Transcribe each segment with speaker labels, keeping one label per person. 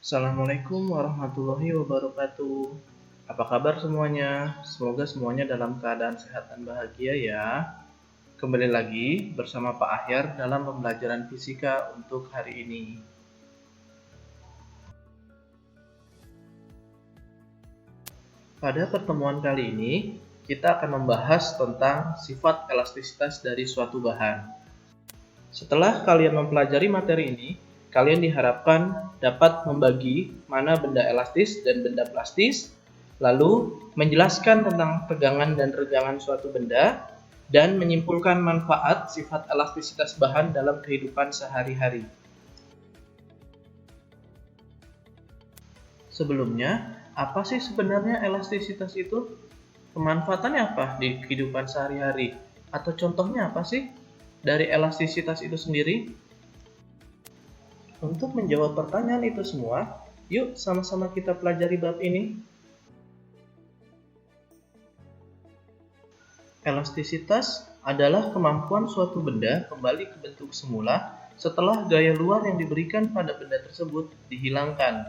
Speaker 1: Assalamualaikum warahmatullahi wabarakatuh. Apa kabar semuanya? Semoga semuanya dalam keadaan sehat dan bahagia ya. Kembali lagi bersama Pak Ahyar dalam pembelajaran fisika untuk hari ini. Pada pertemuan kali ini, kita akan membahas tentang sifat elastisitas dari suatu bahan. Setelah kalian mempelajari materi ini, kalian diharapkan dapat membagi mana benda elastis dan benda plastis, lalu menjelaskan tentang tegangan dan regangan suatu benda, dan menyimpulkan manfaat sifat elastisitas bahan dalam kehidupan sehari-hari. Sebelumnya, apa sih sebenarnya elastisitas itu? Pemanfaatannya apa di kehidupan sehari-hari? Atau contohnya apa sih dari elastisitas itu sendiri? Untuk menjawab pertanyaan itu semua, yuk sama-sama kita pelajari bab ini. Elastisitas adalah kemampuan suatu benda kembali ke bentuk semula setelah gaya luar yang diberikan pada benda tersebut dihilangkan.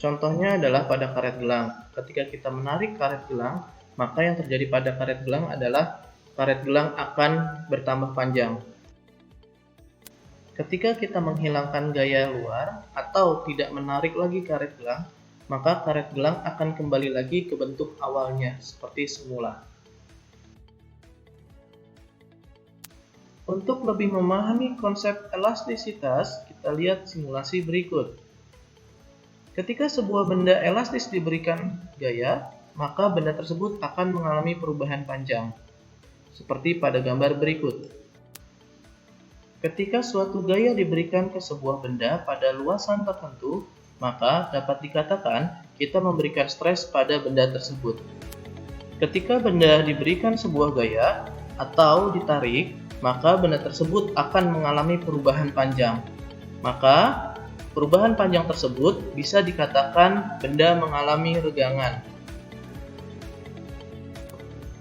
Speaker 1: Contohnya adalah pada karet gelang. Ketika kita menarik karet gelang, maka yang terjadi pada karet gelang adalah karet gelang akan bertambah panjang. Ketika kita menghilangkan gaya luar atau tidak menarik lagi karet gelang, maka karet gelang akan kembali lagi ke bentuk awalnya seperti semula. Untuk lebih memahami konsep elastisitas, kita lihat simulasi berikut. Ketika sebuah benda elastis diberikan gaya, maka benda tersebut akan mengalami perubahan panjang, seperti pada gambar berikut. Ketika suatu gaya diberikan ke sebuah benda pada luasan tertentu, maka dapat dikatakan kita memberikan stres pada benda tersebut. Ketika benda diberikan sebuah gaya atau ditarik, maka benda tersebut akan mengalami perubahan panjang. Maka perubahan panjang tersebut bisa dikatakan benda mengalami regangan.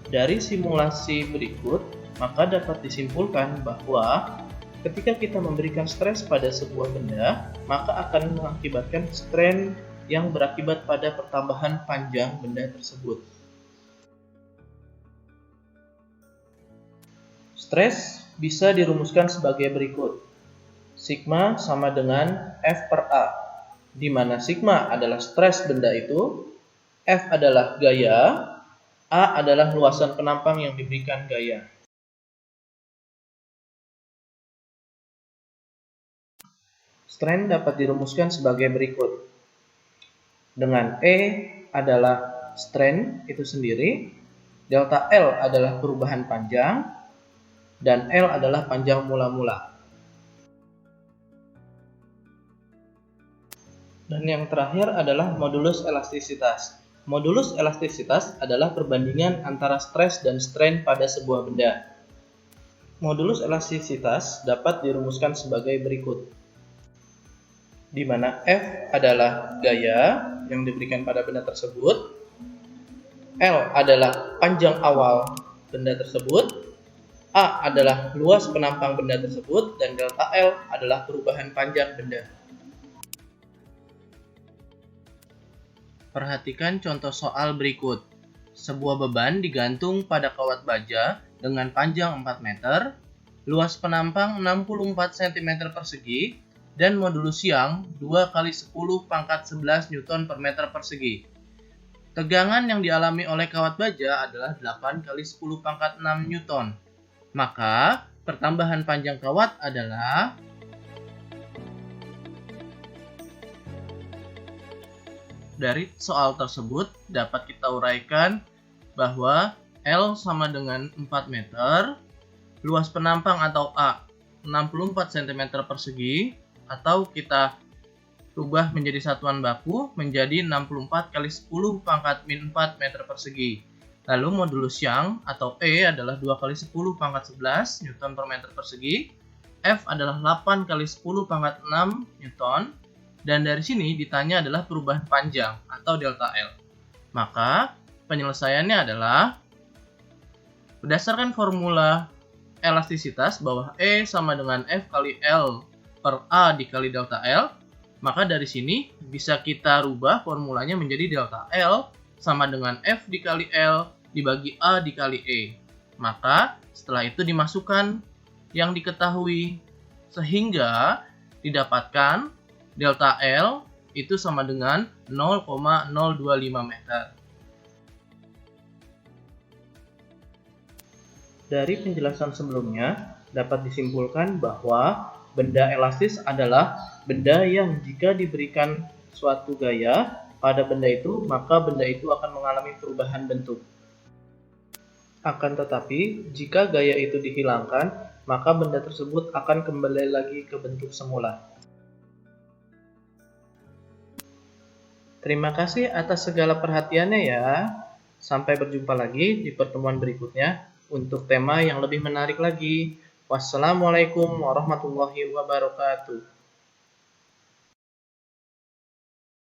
Speaker 1: Dari simulasi berikut, maka dapat disimpulkan bahwa ketika kita memberikan stres pada sebuah benda, maka akan mengakibatkan strain yang berakibat pada pertambahan panjang benda tersebut. Stres bisa dirumuskan sebagai berikut. Sigma sama dengan F per A, di mana sigma adalah stres benda itu, F adalah gaya, A adalah luasan penampang yang diberikan gaya. Strain dapat dirumuskan sebagai berikut. Dengan E adalah strain itu sendiri, delta L adalah perubahan panjang, dan L adalah panjang mula-mula. Dan yang terakhir adalah modulus elastisitas. Modulus elastisitas adalah perbandingan antara stres dan strain pada sebuah benda. Modulus elastisitas dapat dirumuskan sebagai berikut. Di mana F adalah gaya yang diberikan pada benda tersebut, L adalah panjang awal benda tersebut, A adalah luas penampang benda tersebut, dan delta L adalah perubahan panjang benda. Perhatikan contoh soal berikut. Sebuah beban digantung pada kawat baja dengan panjang 4 meter, luas penampang 64 cm persegi, dan modulus yang 2 kali 10 pangkat 11 Newton per meter persegi. Tegangan yang dialami oleh kawat baja adalah 8 kali 10 pangkat 6 Newton. Maka, pertambahan panjang kawat adalah dari soal tersebut dapat kita uraikan bahwa L sama dengan 4 meter, luas penampang atau A 64 cm persegi, atau kita rubah menjadi satuan baku menjadi 64 kali 10 pangkat min 4 meter persegi. Lalu modulus yang atau E adalah 2 kali 10 pangkat 11 Newton per meter persegi, F adalah 8 kali 10 pangkat 6 Newton, dan dari sini ditanya adalah perubahan panjang atau delta L. Maka penyelesaiannya adalah berdasarkan formula elastisitas bahwa E sama dengan F kali L per A dikali delta L, Maka dari sini bisa kita rubah formulanya menjadi delta L sama dengan F dikali L dibagi A dikali E. Maka setelah itu dimasukkan yang diketahui, sehingga didapatkan delta L itu sama dengan 0,025 meter. Dari penjelasan sebelumnya, dapat disimpulkan bahwa benda elastis adalah benda yang jika diberikan suatu gaya pada benda itu, maka benda itu akan mengalami perubahan bentuk. Akan tetapi, jika gaya itu dihilangkan, maka benda tersebut akan kembali lagi ke bentuk semula. Terima kasih atas segala perhatiannya ya. Sampai berjumpa lagi di pertemuan berikutnya untuk tema yang lebih menarik lagi. Wassalamualaikum warahmatullahi wabarakatuh.